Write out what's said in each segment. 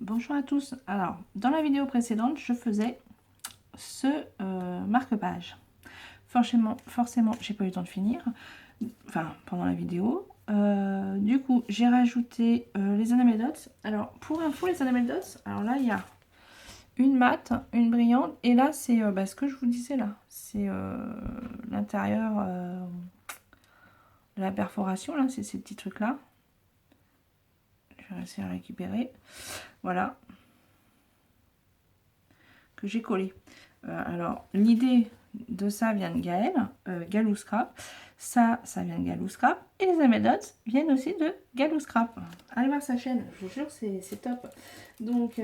Bonjour à tous. Alors, dans la vidéo précédente, je faisais ce marque-page. Forcément, j'ai pas eu le temps de finir, enfin, pendant la vidéo. Du coup, j'ai rajouté les enamel dots. Alors, pour info, les enamel dots, alors là, il y a une mate, une brillante, et là, c'est ce que je vous disais là. C'est l'intérieur de la perforation, là, c'est ces petits trucs-là. Je vais essayer de récupérer. Voilà. Que j'ai collé. Alors, l'idée de ça vient de Gaël, Galou Scrap. Ça vient de Galou Scrap. Et les Amédots viennent aussi de Galou Scrap. Allez voir sa chaîne, je vous jure, c'est top. Donc,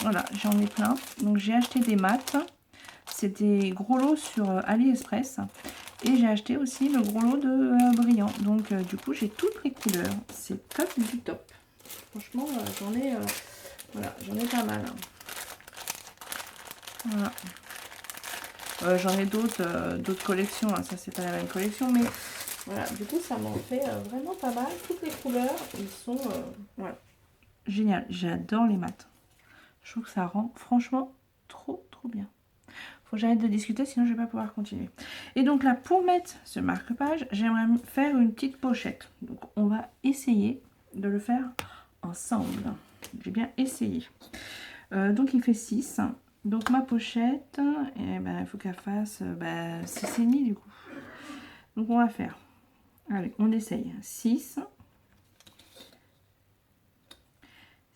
voilà, j'en ai plein. Donc, j'ai acheté des maths. C'est des gros lots sur AliExpress. Et j'ai acheté aussi le gros lot de brillants. Donc, du coup, j'ai toutes les couleurs. C'est top du top. Franchement, voilà, j'en ai pas mal. Voilà. J'en ai d'autres collections, hein. Ça c'est pas la même collection, mais voilà, du coup ça m'en fait vraiment pas mal. Toutes les couleurs, ils sont voilà. Génial, j'adore les mats. Je trouve que ça rend franchement trop bien. Faut que j'arrête de discuter, sinon je vais pas pouvoir continuer. Et donc là, pour mettre ce marque-page, j'aimerais faire une petite pochette. Donc on va essayer de le faire ensemble. J'ai bien essayé. Donc il fait 6. Donc ma pochette, eh ben, il faut qu'elle fasse 6,5 du coup. Donc on va faire, allez, on essaye. 6,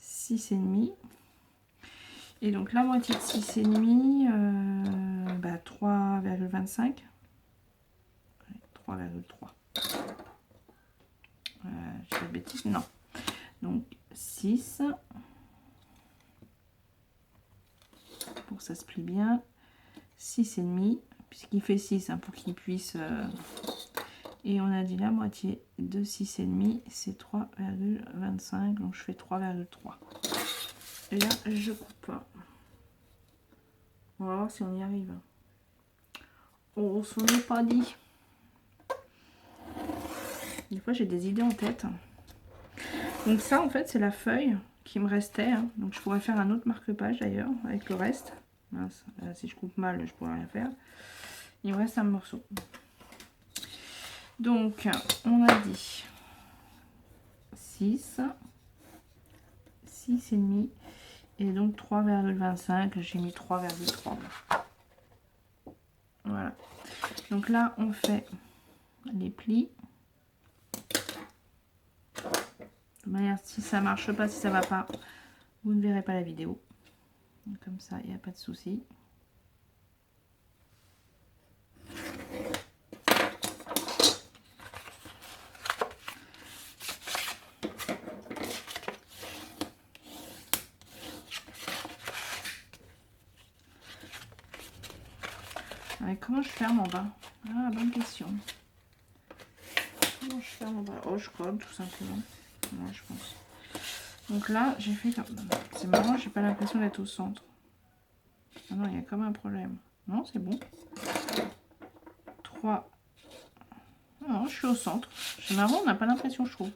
6,5. Et donc la moitié de 6,5, 3,25. 3,3. Je fais de bêtises, non. Donc 6. Pour que ça se plie bien. 6,5. Puisqu'il fait 6, hein, pour qu'il puisse... Et on a dit la moitié de 6,5, c'est 3,25. Donc je fais 3,3. Et là, je coupe. On va voir si on y arrive. On s'en est pas dit. Des fois, j'ai des idées en tête. Donc ça, en fait, c'est la feuille qui me restait. Hein. Donc je pourrais faire un autre marque-page d'ailleurs, avec le reste. Mince, là, si je coupe mal, je pourrais rien faire. Il me reste un morceau. Donc, on a dit 6, 6,5 et donc 3,25. J'ai mis 3,3. Voilà. Donc là, on fait les plis. De manière, si ça marche pas, si ça va pas, vous ne verrez pas la vidéo. Comme ça, il n'y a pas de souci. Allez, comment je ferme en bas? Ah, bonne question. Comment je ferme en bas? Oh, je colle tout simplement. Ouais, je pense. Donc là, j'ai fait comme... C'est marrant, j'ai pas l'impression d'être au centre. Ah non, il y a comme un problème. Non, c'est bon. 3. Non, je suis au centre. C'est marrant, on n'a pas l'impression, je trouve.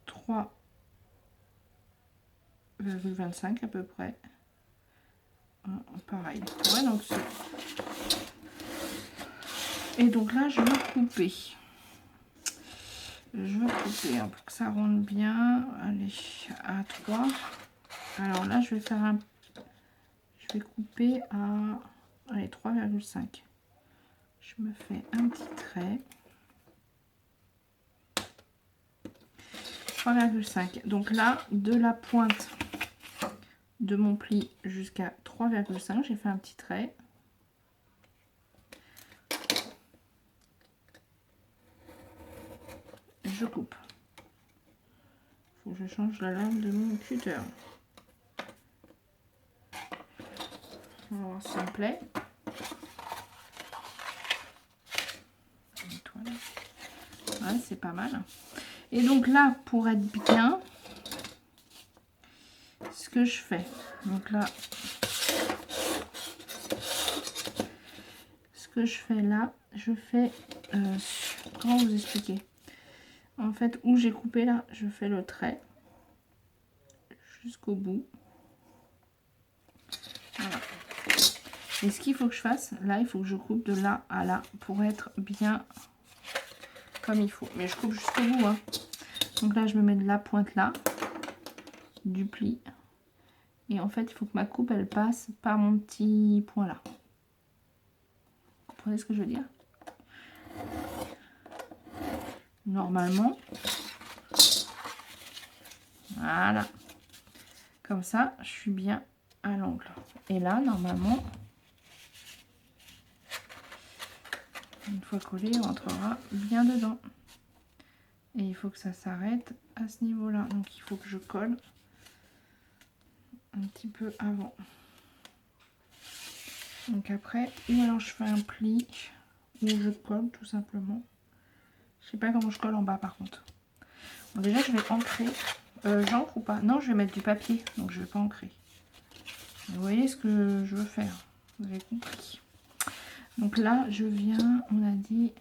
3,25 à peu près. Pareil. Ouais, donc c'est... Et donc là, je veux couper. Je veux couper hein, pour que ça rentre bien. Allez, à 3. Alors là, je vais faire un... Je vais couper à... Allez, 3,5. Je me fais un petit trait. 3,5. Donc là, de la pointe de mon pli jusqu'à 3,5, j'ai fait un petit trait. Je coupe. Faut que je change la lame de mon cutter. On va voir si ça me plaît. Ouais, c'est pas mal. Et donc là, pour être bien, ce que je fais, donc là, ce que je fais là, je fais, comment vous expliquer? En fait, où j'ai coupé là, je fais le trait. jusqu'au bout. Voilà. Et ce qu'il faut que je fasse, là, il faut que je coupe de là à là pour être bien comme il faut. Mais je coupe jusqu'au bout, hein. Donc là, je me mets de la pointe là, du pli. Et en fait, il faut que ma coupe, elle passe par mon petit point là. Vous comprenez ce que je veux dire? Normalement. Voilà. Comme ça, je suis bien à l'angle. Et là, normalement, une fois collé, on rentrera bien dedans. Et il faut que ça s'arrête à ce niveau-là. Donc, il faut que je colle un petit peu avant. Donc après, ou alors je fais un pli, ou je colle tout simplement. Je sais pas comment je colle en bas par contre. Bon, déjà, je vais ancrer. J'ancre ou pas? Non, je vais mettre du papier, donc je vais pas ancrer. Vous voyez ce que je veux faire? Vous avez compris. Donc là, je viens, on a dit,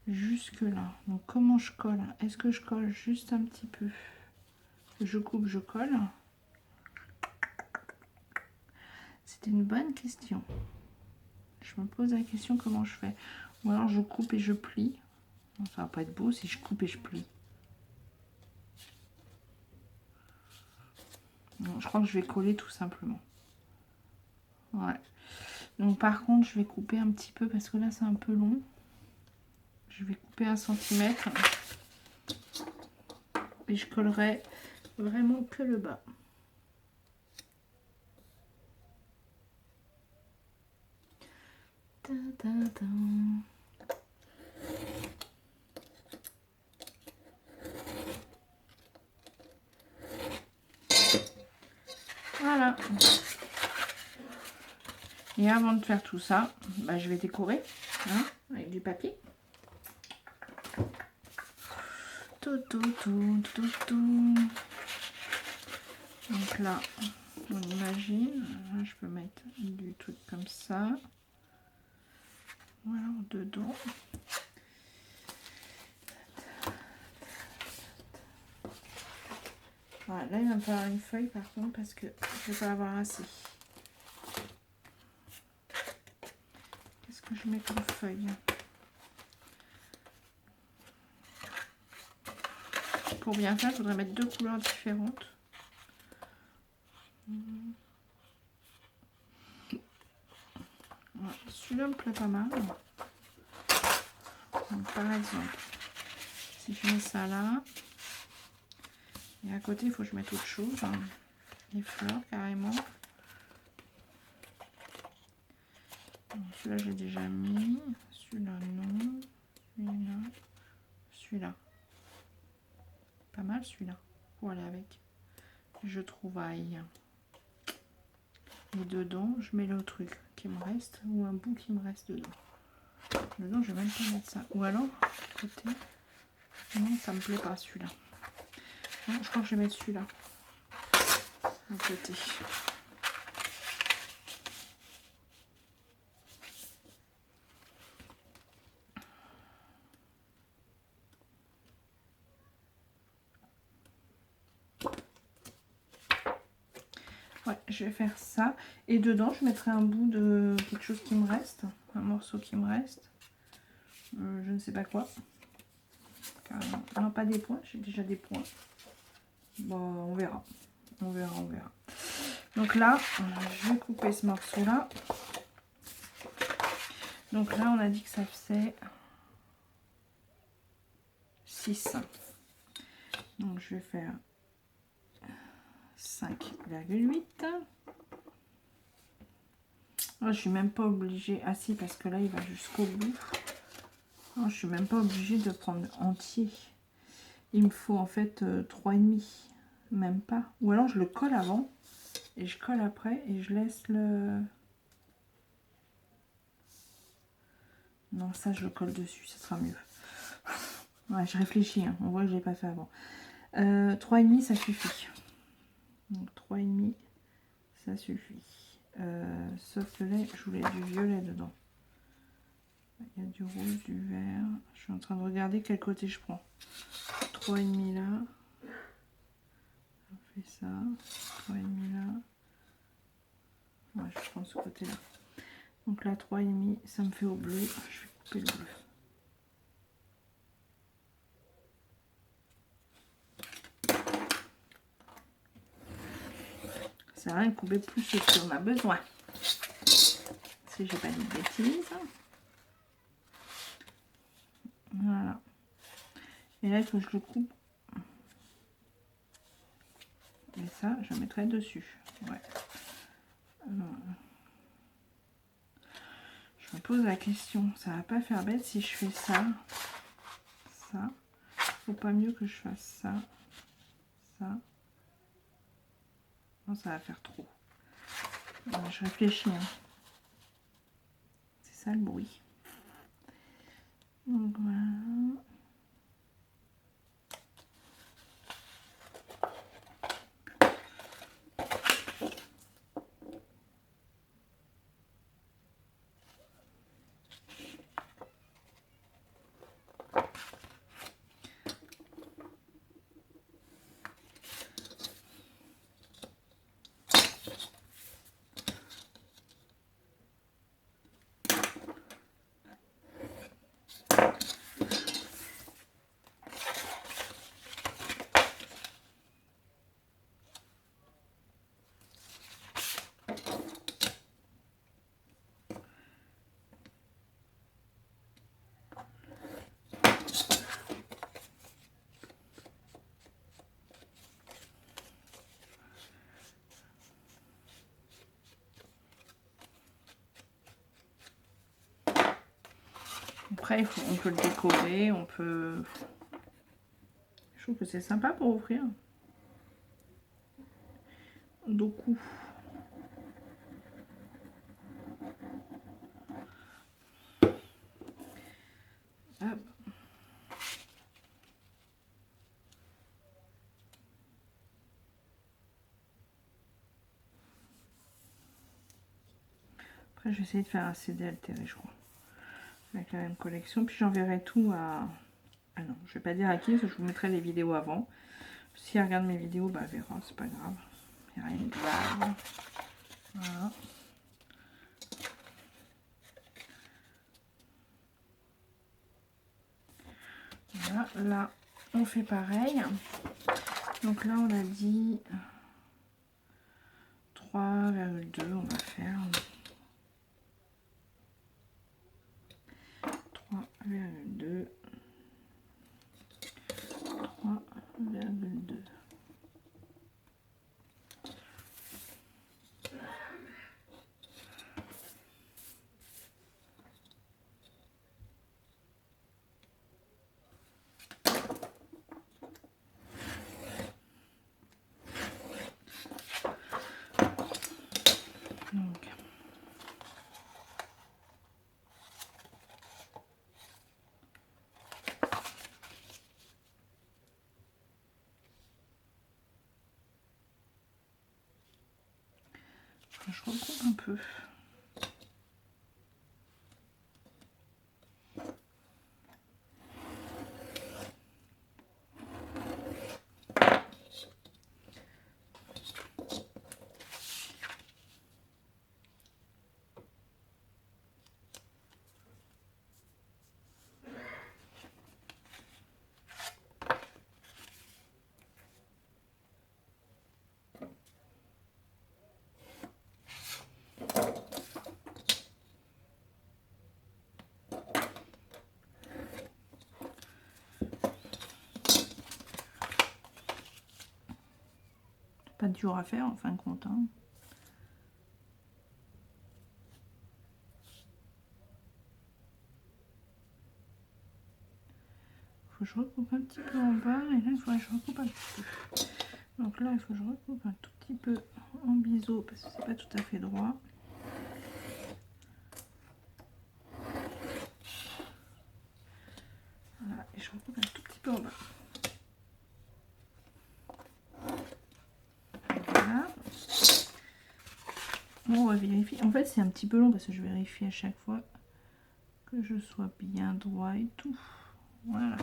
jusque là. Donc comment je colle? Est-ce que je colle juste un petit peu? Je coupe, je colle. C'était une bonne question. Je me pose la question comment je fais. Ou alors je coupe et je plie. Non, ça va pas être beau si je coupe et je plie. Non, je crois que je vais coller tout simplement. Ouais. Donc par contre, je vais couper un petit peu parce que là c'est un peu long. Je vais couper 1 centimètre. Et je collerai vraiment que le bas. Ta, ta, ta. Voilà. Et avant de faire tout ça, bah, je vais décorer hein, avec du papier. Tout, tout, tout, tout, tout. Donc là, on imagine, là, je peux mettre du truc comme ça. Voilà, dedans. Voilà, là il va me falloir une feuille par contre parce que je vais pas avoir assez. Qu'est-ce que je mets comme feuille? Pour bien faire, je voudrais mettre 2 couleurs différentes. Voilà, celui-là me plaît pas mal. Donc, par exemple, si je mets ça là, et à côté il faut que je mette autre chose, hein, les fleurs carrément. Celui-là j'ai déjà mis, celui-là non, celui-là, celui-là. Pas mal celui-là pour aller avec. Je trouvaille. Et dedans, je mets le truc qui me reste ou un bout qui me reste dedans. Dedans, je vais même pas mettre ça. Ou alors, côté. Non, ça me plaît pas celui-là. Non, je crois que je vais mettre celui-là à côté. Ouais, je vais faire ça. Et dedans, je mettrai un bout de quelque chose qui me reste. Un morceau qui me reste. Je ne sais pas quoi. Carrément. Non, pas des points. J'ai déjà des points. Bon, on verra. On verra, on verra. Donc là, je vais couper ce morceau-là. Donc là, on a dit que ça faisait 6. Donc je vais faire 5,8. Oh, je suis même pas obligée. Ah si, parce que là, il va jusqu'au bout. Oh, je suis même pas obligée de prendre entier. Il me faut en fait 3,5. Même pas. Ou alors je le colle avant. Et je colle après. Et je laisse le... Non, ça, je le colle dessus. Ça sera mieux. Ouais, je réfléchis. Hein. On voit que je l'ai pas fait avant. 3,5, ça suffit. Donc 3,5, ça suffit. Sauf que là, je voulais du violet dedans. Il y a du rouge, du vert. Je suis en train de regarder quel côté je prends. 3,5 là. ça. 3,5 là. Ouais, je prends ce côté-là. Donc là, 3,5, ça me fait au bleu. Je vais couper le bleu. Ça va, couper plus ce qu'on a besoin. Si j'ai pas dit de bêtises. Voilà. Et là, il faut que je le coupe. Et ça, je mettrai dessus. Ouais. Je me pose la question, ça va pas faire bête si je fais ça. Ça. Faut pas mieux que je fasse ça. Ça. Non, ça va faire trop. Je réfléchis. Hein. C'est ça le bruit. Donc voilà. Après, on peut le décorer, on peut... Je trouve que c'est sympa pour ouvrir. Beaucoup. Hop. Après, je vais essayer de faire un CD altéré, je crois. Avec la même collection. Puis j'enverrai tout à... Ah non, je vais pas dire à qui, parce que je vous mettrai les vidéos avant. Si elle regarde mes vidéos, bah elle verra, c'est pas grave. Il n'y a rien de grave. Voilà. Voilà, là, on fait pareil. Donc là, on a dit 3,2, on va faire 3,2. 3,2. Donc, je recoupe un peu. Pas dur à faire en fin de compte. Hein. Faut que je recoupe un petit peu en bas et là il faut que je recoupe un petit peu. Donc là il faut que je recoupe un tout petit peu en biseau parce que c'est pas tout à fait droit. Voilà, et je recoupe un tout petit peu en bas. Voilà. Bon, on va vérifier. En fait c'est un petit peu long parce que je vérifie à chaque fois que je sois bien droit et tout. Voilà.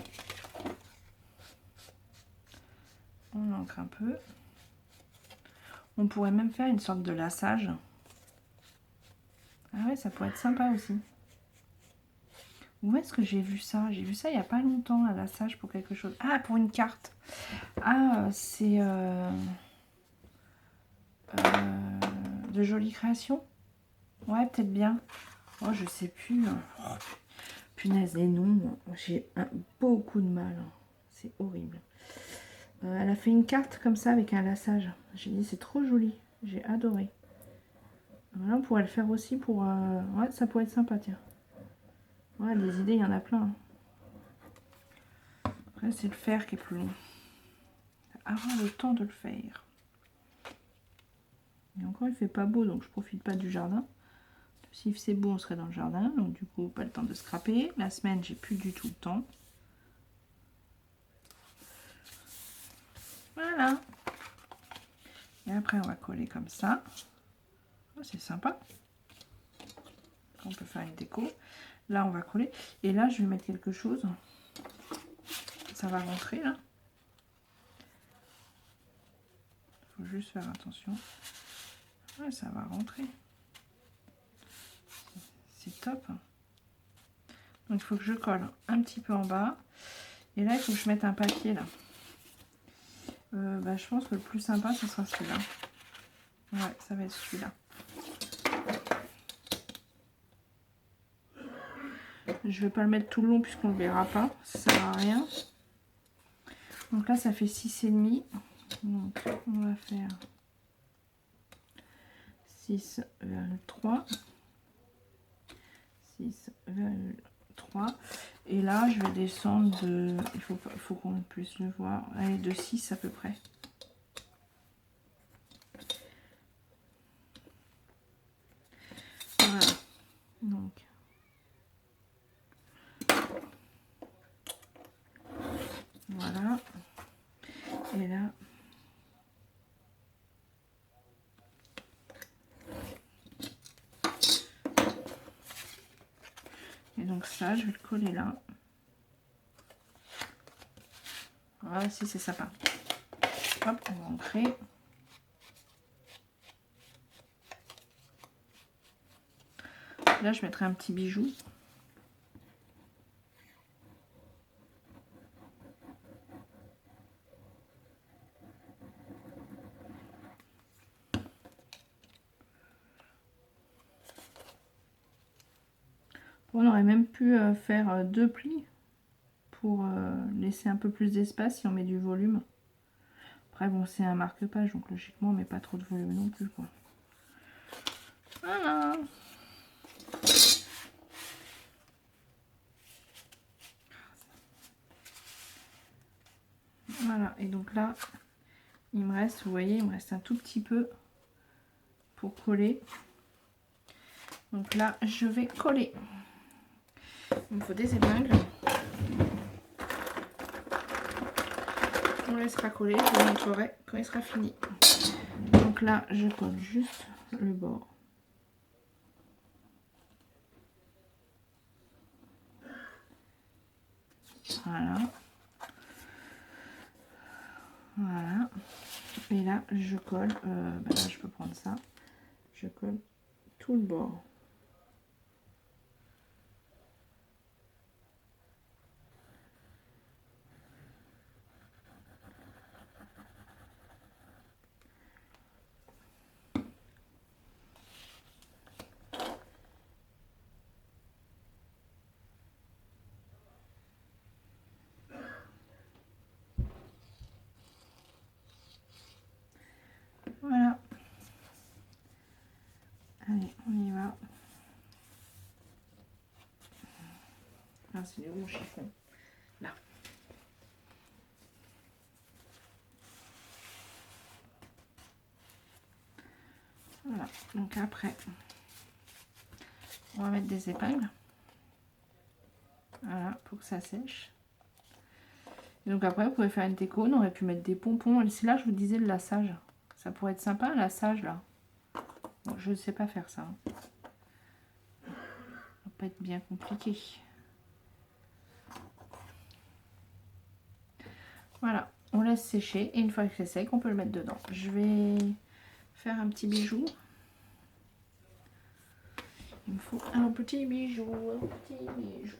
On ancre un peu. On pourrait même faire une sorte de lassage. Ah ouais, ça pourrait être sympa aussi. Où est-ce que j'ai vu ça? J'ai vu ça il n'y a pas longtemps, un lassage pour quelque chose. Ah, pour une carte. Ah, c'est de jolies créations. Ouais, peut-être bien. Oh, je sais plus. Oh, punaise, les noms, j'ai beaucoup de mal. C'est horrible. Elle a fait une carte comme ça avec un lassage. J'ai dit, c'est trop joli. J'ai adoré. Voilà, on pourrait le faire aussi pour... Ouais, ça pourrait être sympa, tiens. Ouais, des idées, il y en a plein. Après, c'est le faire qui est plus long. Avoir le temps de le faire. Et encore, il fait pas beau, donc je profite pas du jardin. Si c'est beau, on serait dans le jardin. Donc du coup, pas le temps de scraper. La semaine, j'ai plus du tout le temps. Voilà. Et après, on va coller comme ça. Oh, c'est sympa. On peut faire une déco. Là, on va coller. Et là, je vais mettre quelque chose. Ça va rentrer, là. Il faut juste faire attention. Ouais, ça va rentrer. C'est top. Donc, il faut que je colle un petit peu en bas. Et là, il faut que je mette un papier, là. Bah, je pense que le plus sympa, ce sera celui-là. Ouais, ça va être celui-là. Je vais pas le mettre tout le long puisqu'on le verra pas. Ça sert à rien. Donc là, ça fait 6,5. Donc, on va faire 6,3. 6,3. Et là, je vais descendre de... Il faut qu'on puisse le voir. Allez, de 6 à peu près. Voilà. Donc... Voilà. Et là... Et donc ça, je vais le coller là. Voilà, si c'est sympa. Hop, on va ancrer. Là, je mettrai un petit bijou. On aurait même pu faire 2 plis pour laisser un peu plus d'espace si on met du volume. Après, bon, c'est un marque-page, donc logiquement, on met pas trop de volume non plus, quoi. Voilà. Voilà, et donc là, il me reste, vous voyez, il me reste un tout petit peu pour coller. Donc là, je vais coller. Il me faut des épingles. On laissera coller, je vous montrerai quand il sera fini. Donc là, je colle juste le bord. Voilà. Voilà. Et là, je colle, là, je peux prendre ça. Je colle tout le bord. Voilà. Allez, on y va. Ah, c'est du gros chiffon. Là. Voilà. Donc après, on va mettre des épingles. Voilà, pour que ça sèche. Et donc après, vous pouvez faire une déco. On aurait pu mettre des pompons. C'est là, je vous disais, le lassage. Ça pourrait être sympa, un lassage, là. Bon, je ne sais pas faire ça. Hein. Ça va pas être bien compliqué. Voilà, on laisse sécher. Et une fois que c'est sec, on peut le mettre dedans. Je vais faire un petit bijou. Il me faut un petit bijou, un petit bijou.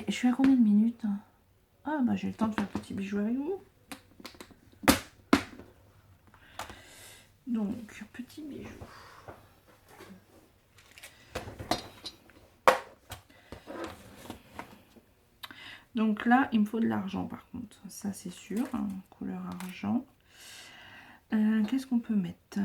Je suis à combien de minutes? Ah bah j'ai le temps de faire un petit bijou avec vous. Donc, petit bijou. Donc là, il me faut de l'argent par contre. Ça c'est sûr, hein, couleur argent. Qu'est-ce qu'on peut mettre?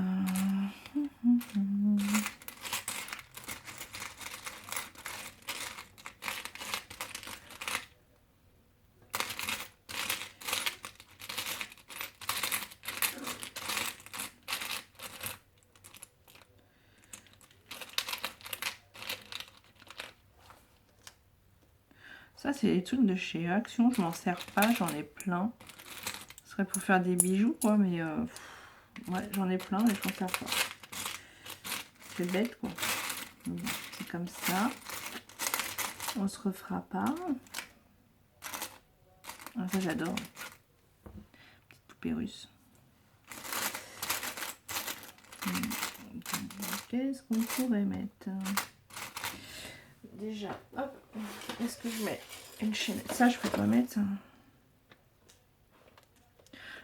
Ça, c'est les trucs de chez Action. Je m'en sers pas, j'en ai plein. Ce serait pour faire des bijoux, quoi, mais ouais, j'en ai plein, mais je m'en sers pas. C'est bête, quoi. C'est comme ça. On se refera pas. Ah, ça, j'adore. Petite poupée russe. Qu'est-ce qu'on pourrait mettre? Déjà, hop, est-ce que je mets une chaînette? Ça, je peux pas mettre ça.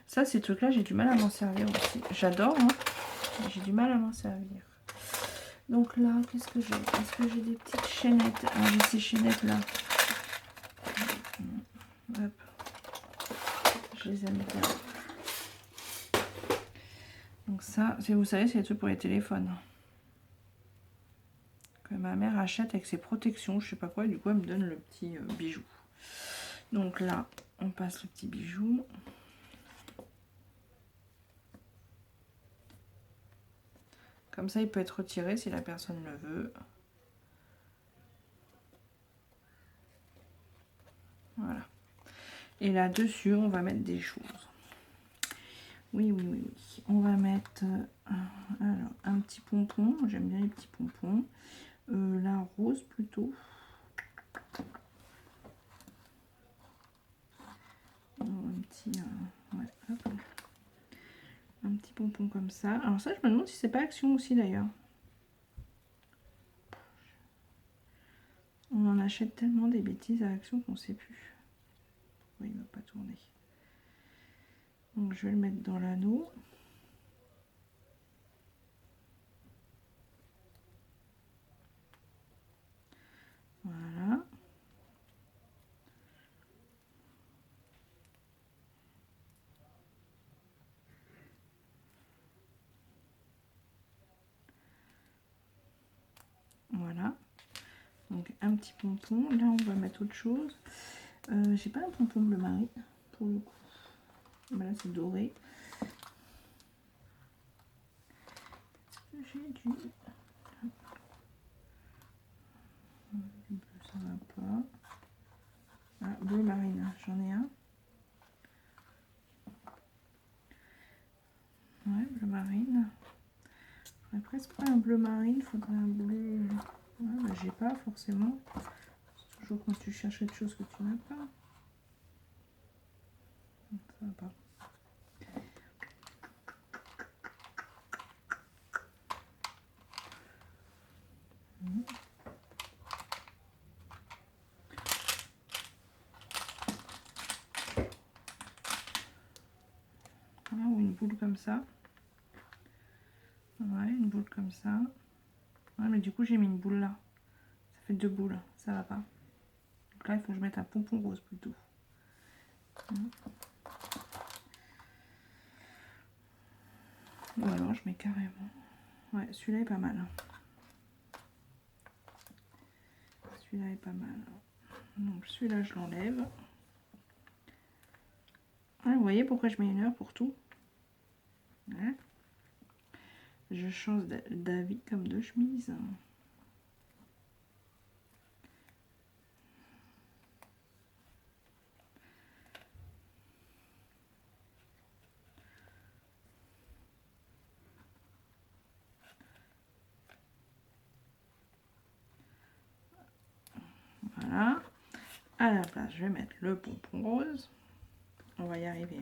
Ça, ces trucs-là, j'ai du mal à m'en servir aussi. J'adore, hein, mais j'ai du mal à m'en servir. Donc là, qu'est-ce que j'ai? Est-ce que j'ai des petites chaînettes? Ah, j'ai ces chaînettes-là. Hop. Je les aime bien. Donc ça, vous savez, c'est des trucs pour les téléphones. Que ma mère achète avec ses protections, je sais pas quoi, et du coup elle me donne le petit bijou. Donc là, on passe le petit bijou. Comme ça, il peut être retiré si la personne le veut. Voilà. Et là-dessus, on va mettre des choses. Oui, oui, oui, oui. On va mettre alors, un petit pompon. J'aime bien les petits pompons. La rose plutôt. Un petit, ouais, hop. Un petit pompon comme ça. Alors ça, je me demande si c'est pas Action aussi d'ailleurs. On en achète tellement des bêtises à Action qu'on ne sait plus. Oui, il ne va pas tourner. Donc je vais le mettre dans l'anneau. Voilà. Voilà. Donc un petit pompon. Là, on va mettre autre chose. J'ai pas un pompon bleu marine pour le coup. Ben là, c'est doré. J'ai du bleu, ça va pas. Ah, bleu marine, j'en ai un. Ouais, bleu marine. Faudrait presque pas un bleu marine, faudrait un bleu. Ouais, bah, j'ai pas forcément. C'est toujours quand tu cherches quelque chose que tu n'as pas. Donc, ça va pas. Voilà, ou une boule comme ça. Ouais, une boule comme ça. Ouais, mais du coup, j'ai mis une boule là. Ça fait deux boules, ça va pas. Donc là, il faut que je mette un pompon rose plutôt. Ou alors, je mets carrément. Ouais, celui-là est pas mal. Celui-là est pas mal. Donc, celui-là, je l'enlève. Ah, vous voyez pourquoi je mets une heure pour tout? Ouais. Je change d'avis comme de chemise. Voilà. À la place, je vais mettre le pompon rose. On va y arriver.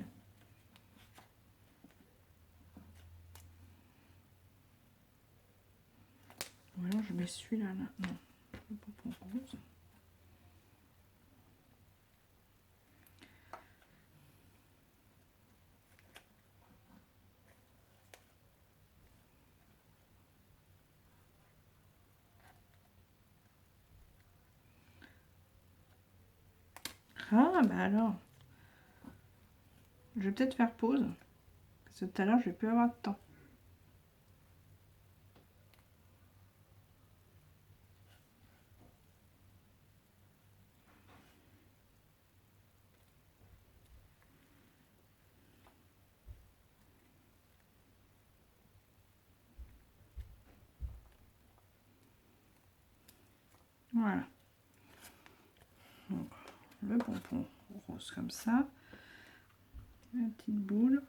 Ou alors je mets celui-là, là. Non, le pompon rose. Ah, bah alors. Je vais peut-être faire pause. Parce que tout à l'heure, je vais plus avoir de temps. Voilà. Donc, le pompon rose comme ça. Une petite boule.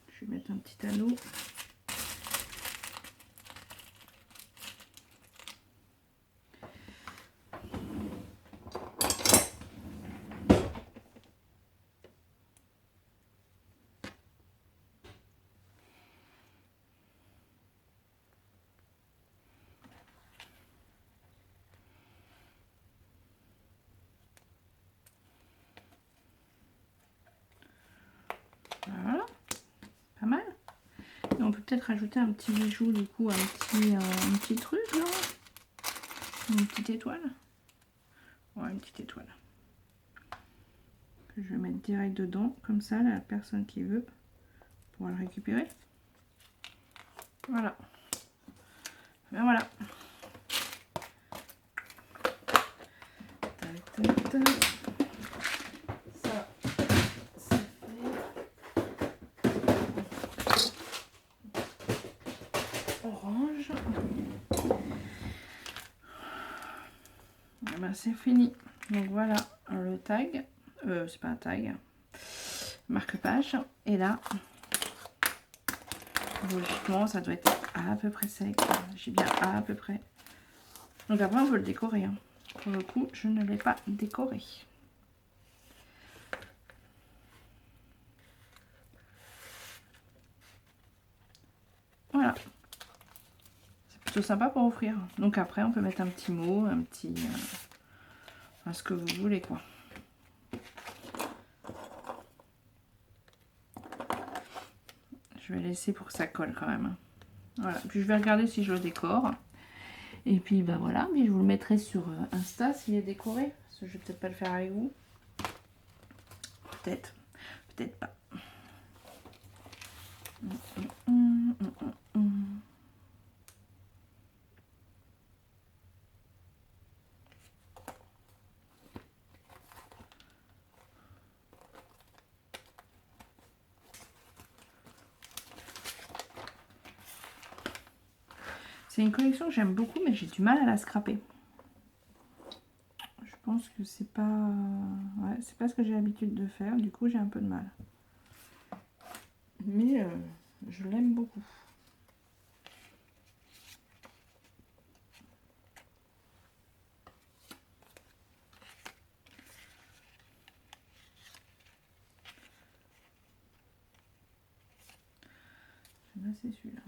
Je vais mettre un petit anneau. Voilà. Pas mal. Et on peut peut-être rajouter un petit bijou, du coup, un petit truc, là. Une petite étoile. Ouais, une petite étoile. Que je vais mettre direct dedans. Comme ça, la personne qui veut pourra le récupérer. Voilà. Ben voilà. Tac, tac, tac. Ça, c'est fait. Orange. Et ben c'est fini. Donc voilà le tag. C'est pas un tag. Marque-page. Et là, logiquement, ça doit être à peu près sec. J'ai bien à peu près. Donc après, on peut le décorer. Hein. Pour le coup, je ne l'ai pas décoré. Voilà. C'est plutôt sympa pour offrir. Donc après, on peut mettre un petit mot, un petit... enfin, ce que vous voulez, quoi. Je vais laisser pour que ça colle quand même. Voilà. Puis je vais regarder si je le décore. Et puis bah voilà, mais je vous le mettrai sur Insta s'il est décoré. Parce que je vais peut-être pas le faire avec vous. Peut-être. Peut-être pas. C'est une collection que j'aime beaucoup, mais j'ai du mal à la scraper. Je pense que c'est pas... ouais, c'est pas ce que j'ai l'habitude de faire. Du coup, j'ai un peu de mal. Mais je l'aime beaucoup. Là, c'est celui-là.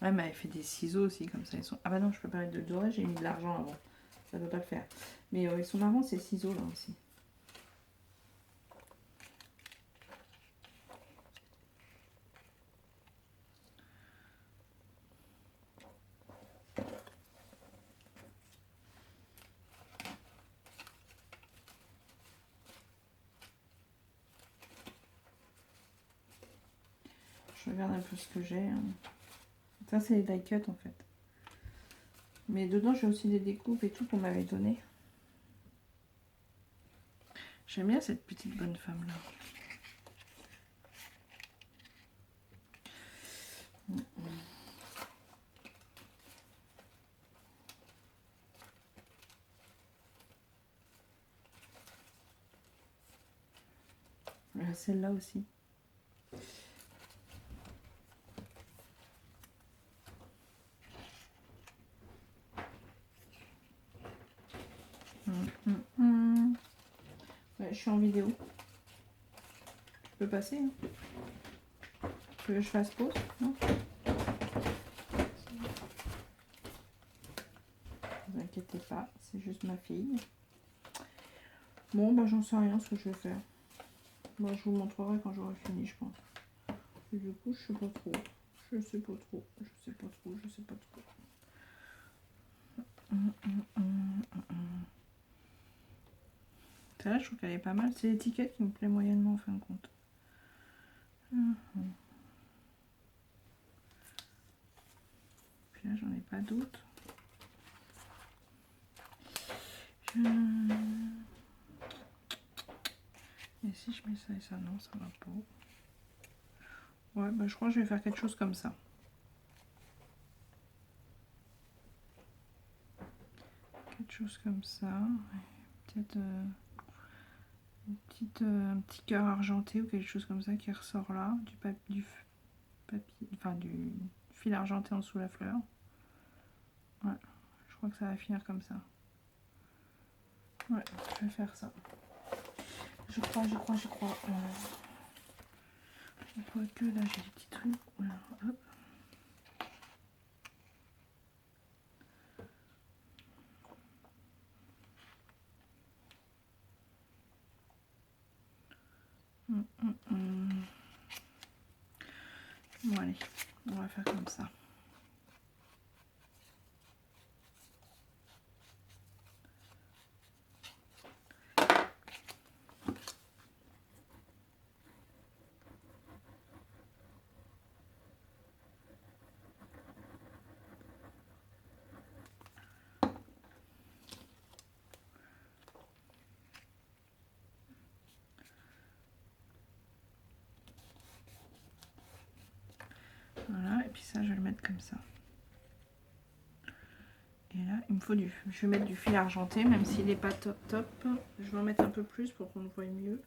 Ouais, mais elle fait des ciseaux aussi, comme ça. Ils sont... ah bah non, je peux pas mettre de doré, j'ai mis de l'argent avant. Ça ne peut pas le faire. Mais ils sont marrants, ces ciseaux là aussi. Je regarde un peu ce que j'ai. Ça, c'est les die cut en fait. Mais dedans, j'ai aussi des découpes et tout qu'on m'avait donné. J'aime bien cette petite bonne femme là. Celle-là aussi. Ouais, je suis en vidéo. Tu peux passer, hein. Tu veux que je fasse pause? Non? Ne vous inquiétez pas, c'est juste ma fille. Bon, bah j'en sais rien ce que je vais faire. Moi, je vous montrerai quand j'aurai fini, je pense. Et du coup, je sais pas trop. Je sais pas trop. Je sais pas trop. Je sais pas trop. Celle-là, je trouve qu'elle est pas mal. C'est l'étiquette qui me plaît moyennement en fin de compte. Puis là, j'en ai pas d'autres. Et si je mets ça et ça, non, ça va pas. Ouais, bah je crois que je vais faire quelque chose comme ça. Quelque chose comme ça. Peut-être un petit cœur argenté ou quelque chose comme ça qui ressort là. Du papier, enfin du fil argenté en dessous la fleur. Ouais, je crois que ça va finir comme ça. Ouais, je vais faire ça. Je crois. Quoique là j'ai des petits trucs. Voilà, hop. Bon allez, on va faire comme ça. Voilà, et puis ça je vais le mettre comme ça. Et là, il me faut je vais mettre du fil argenté, même s'il n'est pas top. Je vais en mettre un peu plus pour qu'on le voie mieux.